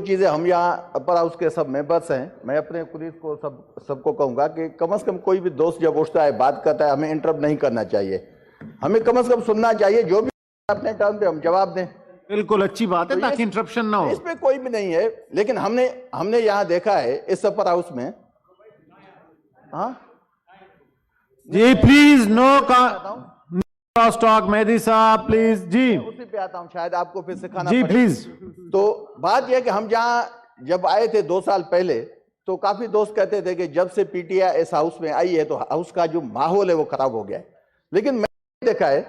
चीजें हम यहाँ अपर हाउस के सब मेंबर्स हैं, मैं अपने पुलिस को सबको कहूंगा कि कम से कम कोई भी दोस्त जब उठता है बात करता है हमें इंटरप्ट नहीं करना चाहिए, हमें कम से कम सुनना चाहिए, जो भी अपने टर्न पे हम जवाब दें। बिल्कुल अच्छी बात है, तो ताकि इंटरप्शन ना हो। इसमें कोई भी नहीं है, लेकिन हमने यहाँ देखा है इस अपर हाउस में। हाँ जी please, no cross talk. Mehdi साहब प्लीज जी, उसी पे आता हूँ, शायद आपको फिर सिखाना जी प्लीज। तो बात यह कि हम जहाँ जब आए थे 2 साल पहले, तो काफी दोस्त कहते थे कि जब से पीटीआई इस हाउस में आई है तो हाउस का जो माहौल है वो खराब हो गया है। लेकिन मैंने देखा है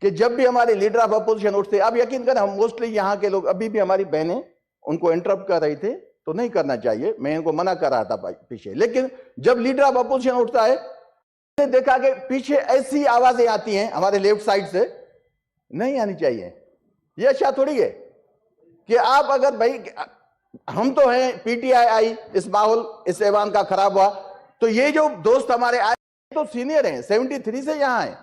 कि जब भी हमारे लीडर ऑफ अपोजिशन उठते, अब यकीन करें हम मोस्टली यहाँ के लोग, अभी भी हमारी बहनें उनको इंटरप्ट कर रही थे, तो नहीं करना चाहिए, मैं इनको मना कर रहा था पीछे। लेकिन जब लीडर ऑफ अपोजिशन उठता है, देखा कि पीछे ऐसी आवाजें आती हैं हमारे लेफ्ट साइड से, नहीं आनी चाहिए। ये अच्छा थोड़ी है कि आप अगर भाई हम तो हैं, पीटीआई आई, इस माहौल इस ऐवान का खराब हुआ, तो ये जो दोस्त हमारे आए तो सीनियर हैं, 73 से यहां हैं,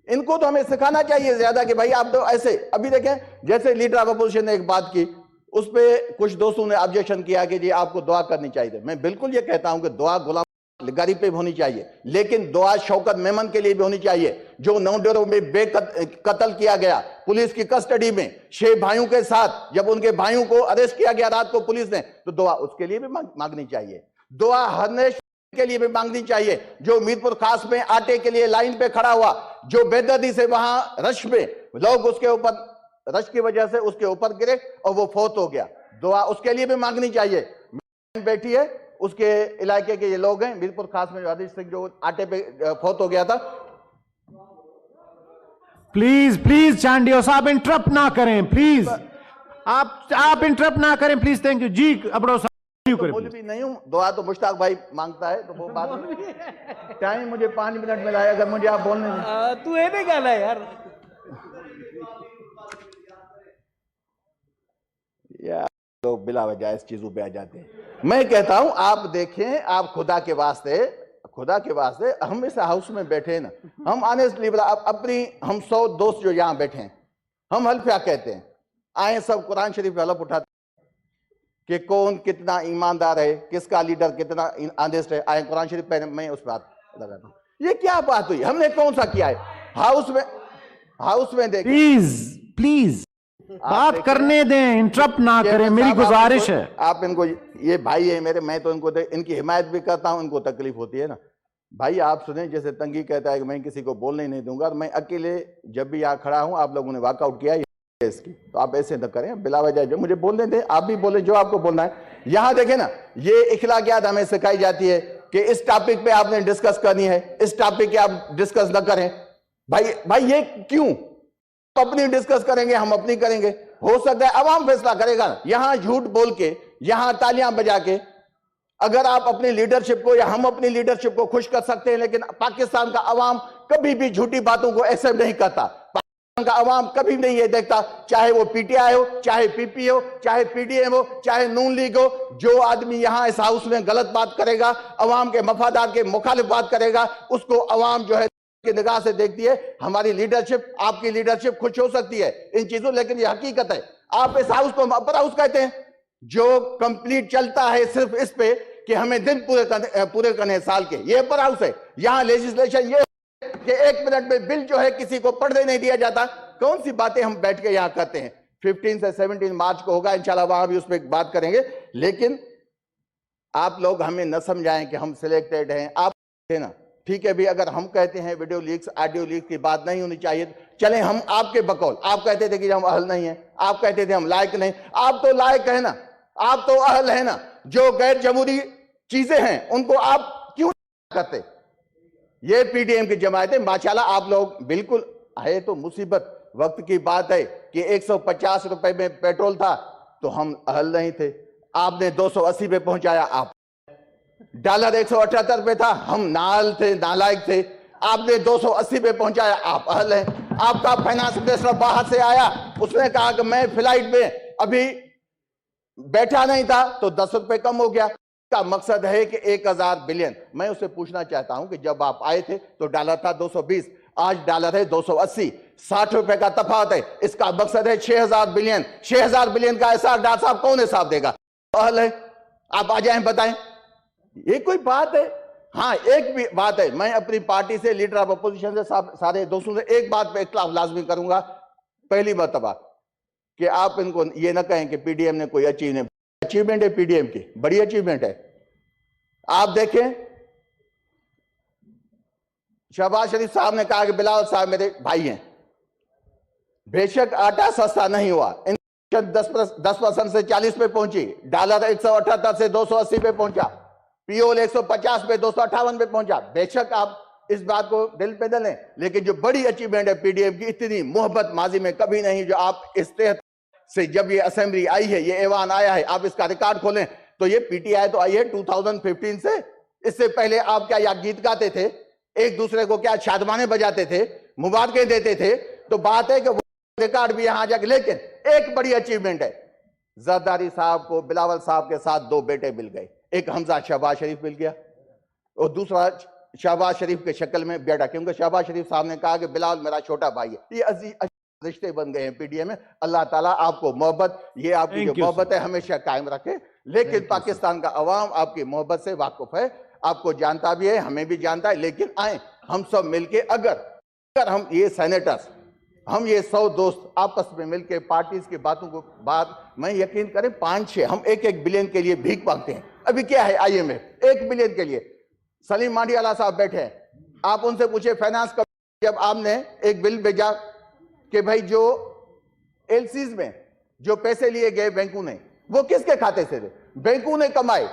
इनको तो हमें सिखाना चाहिए ज्यादा कि भाई आप तो ऐसे। अभी देखें जैसे लीडर ऑफ अपोजिशन ने एक बात की, उस पर कुछ दोस्तों ने ऑब्जेक्शन किया कि जी आपको दुआ करनी चाहिए। मैं बिल्कुल ये कहता हूं कि दुआ गुलाम गरीब पे भी होनी चाहिए, लेकिन दुआ शौकत मेमन के लिए भी होनी चाहिए, जो नौडेरों में कत्ल किया गया पुलिस की कस्टडी में 6 भाइयों के साथ, जब उनके भाइयों को अरेस्ट किया गया रात को पुलिस ने, तो दुआ उसके लिए भी मांगनी चाहिए। दुआ हरनेश के लिए भी मांगनी चाहिए, जो मीरपुर खास में आटे के लिए लाइन पे खड़ा हुआ, जो बेदर्दी से वहां रश में लोग उसके ऊपर रश की वजह से उसके ऊपर गिरे और वो फौत हो गया, दुआ उसके लिए भी मांगनी चाहिए। बैठी है उसके इलाके के ये लोग हैं, मीरपुर खास में हरीश सिंह जो आटे पे फौत हो गया था। प्लीज प्लीज चांडियो साहब इंटरप्ट ना करें प्लीज, आप इंटरप्ट ना करें प्लीज। थैंक यू जी। अबड़ो साहब बोल भी नहीं हूं, दुआ तो मुश्ताक भाई मांगता है, तो वो बात टाइम मुझे 5 मिनट में लाया, अगर मुझे आप बोलने तू ये नहीं कहना यार लोग बिला वजह इस चीजों पे आ जाते हैं। मैं कहता हूं आप देखें, आप खुदा के वास्ते हम इस हाउस में बैठे हैं ना, हम ऑनेस्टली अपनी हम 100 दोस्त जो यहां बैठे हैं, हम हल्फिया कहते हैं, आए सब कुरान शरीफ हलफ उठाते कि कौन कितना ईमानदार है, किसका लीडर कितना ऑनेस्ट है, आए कुरान शरीफ पहले मैं उस बात लगाता हूं। ये क्या बात हुई, हमने कौन सा किया है हाउस में देख प्लीज बात करने दें, इंटरप्ट ना करें, मेरी गुजारिश है। आप इनको, ये भाई है मेरे, मैं तो इनको इनकी हिमायत भी करता हूं, इनको तकलीफ होती है ना भाई। आप सुने, जैसे तंगी कहता है कि मैं किसी को बोलने नहीं दूंगा, मैं अकेले जब भी यहाँ खड़ा हूं, आप लोगों ने वॉकआउट किया इसकी, तो आप ऐसे न करें बिला वजह, जो मुझे बोलने दें, आप भी बोले जो आपको बोलना है। यहां देखें ना, ये इखलाकियात हमें सिखाई जाती है कि इस टॉपिक पे आपने डिस्कस करनी है, इस टॉपिक पे आप डिस्कस न करें। भाई ये क्यों? अपनी डिस्कस करेंगे, हम अपनी करेंगे, हो सकता है अवाम फैसला करेगा। यहां झूठ बोल के, यहां तालियां बजा के अगर आप अपनी लीडरशिप को या हम अपनी लीडरशिप को खुश कर सकते हैं, लेकिन पाकिस्तान का अवाम कभी भी झूठी बातों को एक्सेप्ट नहीं करता। पाकिस्तान का अवाम कभी नहीं ये देखता, चाहे वो पीटीआई हो, चाहे पीपी हो, चाहे पीडीएम हो, चाहे नून लीग हो, जो आदमी यहां इस हाउस में गलत बात करेगा, अवाम के मफादात के मुखालिफ बात करेगा, उसको अवाम जो है की निगाह से देखती है। हमारी लीडरशिप, आपकी लीडरशिप खुश हो सकती है इन चीजों, लेकिन ये हकीकत है। आप इस हाउस को अपर हाउस कहते हैं, जो कंप्लीट चलता है सिर्फ इस पे कि हमें दिन पूरे करने साल के, ये अपर हाउस है। यहां लेजिस्लेशन ये कि 1 मिनट में बिल जो है किसी को पढ़ने नहीं दिया जाता। कौन सी बातें हम बैठ के यहां करते हैं। 15 से 17 मार्च को होगा इंशाल्लाह, वहां भी उस पर बात करेंगे। लेकिन आप लोग हमें न समझाएं कि हम सिलेक्टेड हैं, आप है ना, ठीक है भी। अगर हम कहते हैं वीडियो लीक्स, ऑडियो लीक्स की बात नहीं होनी चाहिए, चले हम आपके बकौल, आप कहते थे कि हम अहल नहीं है, आप कहते थे हम लायक नहीं, आप तो लायक है ना, आप तो अहल है ना। जो गैर जमहूरी चीजें हैं उनको आप क्यों करते? ये पीडीएम की जमायत है माशाल्लाह, आप लोग बिल्कुल है। तो मुसीबत वक्त की बात है कि 150 रुपए में पेट्रोल था तो हम अहल नहीं थे, आपने 280 पे पहुंचाया। आप डॉलर 178 पे था, हम नालायक थे, आपने 280 पे पहुंचाया, आप अहल हैं। आपका फाइनेंस मिनिस्टर बाहर से आया, उसने कहा कि मैं फ्लाइट में अभी बैठा नहीं था तो 10 रुपए कम हो गया। का मकसद है कि 1000 बिलियन। मैं उससे पूछना चाहता हूं कि जब आप आए थे तो डॉलर था 220, आज डॉलर है 280, 60 रुपए का तफावत है। इसका मकसद है 6000 बिलियन। 6000 बिलियन का हिसाब डॉक्टर साहब कौन हिसाब देगा? पहल है, आप आ जाएं बताएं, ये कोई बात है? हाँ, एक भी बात है, मैं अपनी पार्टी से, लीडर ऑफ अपोजिशन से, सारे दोस्तों से एक बात पे इख्तिलाफ लाजमी करूंगा। पहली मर्तबा कि आप इनको ये ना कहें कि पीडीएम ने कोई अचीवमेंट है, पीडीएम की बड़ी अचीवमेंट है। आप देखें, शहबाज शरीफ साहब ने कहा कि बिलावल साहब मेरे भाई हैं। बेशक आटा सस्ता नहीं हुआ, 10% से 40 पे पहुंची, डॉलर 178 से 280 पे पहुंचा, पीओल 150 पे 258 पे पहुंचा। बेशक आप इस बात को दिल पे न लें, लेकिन जो बड़ी अचीवमेंट है पीडीएम की, इतनी मोहब्बत माजी में कभी नहीं, जो आप इस से जब ये असेंबली आई है, ये ऐवान आया है, आप इसका रिकॉर्ड खोलें तो ये पीटीआई तो आई है 2015 से। इससे पहले आप क्या या गीत गाते थे, एक दूसरे को क्या शादमाने बजाते थे, मुबारकें देते थे, तो बात है कि वो रिकॉर्ड भी यहां जाके। लेकिन एक बड़ी अचीवमेंट है, जरदारी साहब को बिलावल साहब के साथ 2 बेटे मिल गए, एक हमजा शहबाज शरीफ मिल गया और दूसरा शहबाज शरीफ के शक्ल में बेटा, क्योंकि शहबाज शरीफ साहब ने कहा कि बिलावल मेरा छोटा भाई है। ये अजीज रिश्ते बन गए हैं पीडीएम में। अल्लाह ताला आपको मोहब्बत, ये आपकी जो मोहब्बत है हमेशा कायम रखे। लेकिन पाकिस्तान का अवाम आपकी मोहब्बत से वाकिफ है, आपको जानता भी है, हमें भी जानता है। लेकिन आए हम सब मिलके, अगर हम ये सेनेटर्स, हम ये 100 दोस्त आपस में मिलके पार्टीज की बातों को मैं यकीन करें 5-6 हम 1-1 बिलियन के लिए भीख मांगते हैं। अभी क्या है IMF 1 बिलियन के लिए, सलीम मांडियाला साहब बैठे हैं, आप उनसे पूछे फाइनेंस कमेटी जब आपने एक बिल भेजा कि भाई जो एलसीज में जो पैसे लिए गए बैंकों ने, वो किसके खाते से थे? बैंकों ने कमाए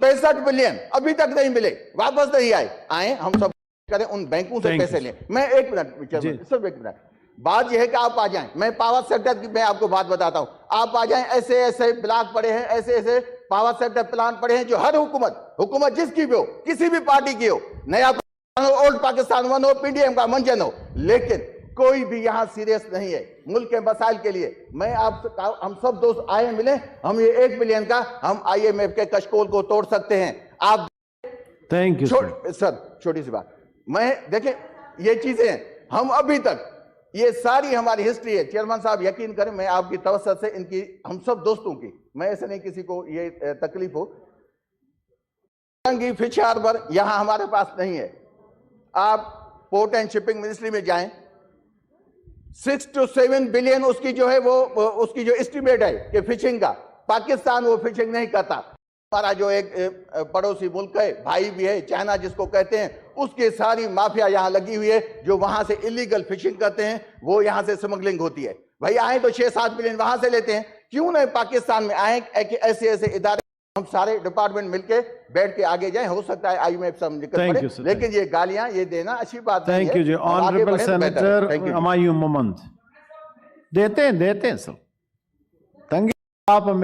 65 बिलियन, अभी तक नहीं मिले, वापस नहीं आए हम सब करें उन बैंकों से पैसे लें। मैं 1 मिनट, सिर्फ 1 मिनट, बात यह है कि आप आ जाएं, मैं पावर सेक्टर की मैं आपको बात बताता हूं, आप आ जाएं, ऐसे ऐसे ब्लॉक पड़े हैं, ऐसे ऐसे पावर सेक्टर प्लान पड़े हैं, जो हर हुकूमत जिसकी भी हो, किसी भी पार्टी की हो, नया ओल्ड पाकिस्तान वन हो, पीडीएम का मंजन हो, लेकिन कोई भी यहां सीरियस नहीं है मुल्क के मसाइल के लिए। मैं हम सब दोस्त आए मिले, हम ये 1 बिलियन का हम IMF के कशकोल को तोड़ सकते हैं। आप थैंक यू सर, छोटी सी बात, मैं देखें ये चीजें हम अभी तक, ये सारी हमारी हिस्ट्री है। चेयरमैन साहब यकीन करें, मैं आपकी तवज्जो से इनकी, हम सब दोस्तों की, मैं ऐसे नहीं किसी को ये तकलीफ हो, फिश हार्बर यहां हमारे पास नहीं है। आप पोर्ट एंड शिपिंग मिनिस्ट्री में जाएं, 6 to 7 बिलियन उसकी जो है वो उसकी जो एस्टिमेट है कि फिशिंग का, पाकिस्तान वो फिशिंग नहीं करता। हमारा जो एक पड़ोसी मुल्क है, भाई भी है, चाइना जिसको कहते हैं, उसकी सारी माफिया यहां लगी हुई है, जो वहां से इलीगल फिशिंग करते हैं, वो यहां से स्मगलिंग होती है। भाई आए तो 6-7 बिलियन वहां से लेते हैं, क्यों नहीं पाकिस्तान में आए कि ऐसे इदारे हम सारे डिपार्टमेंट मिलके बैठ के आगे जाएं। हो सकता है IMF से हम दिक्कत पड़े, लेकिन ये गालियां ये देना अच्छी बात नहीं है। थैंक यू जी। ऑनरेबल सेनेटर हुमायूं मोहम्मद देते हैं सर, तंगी आप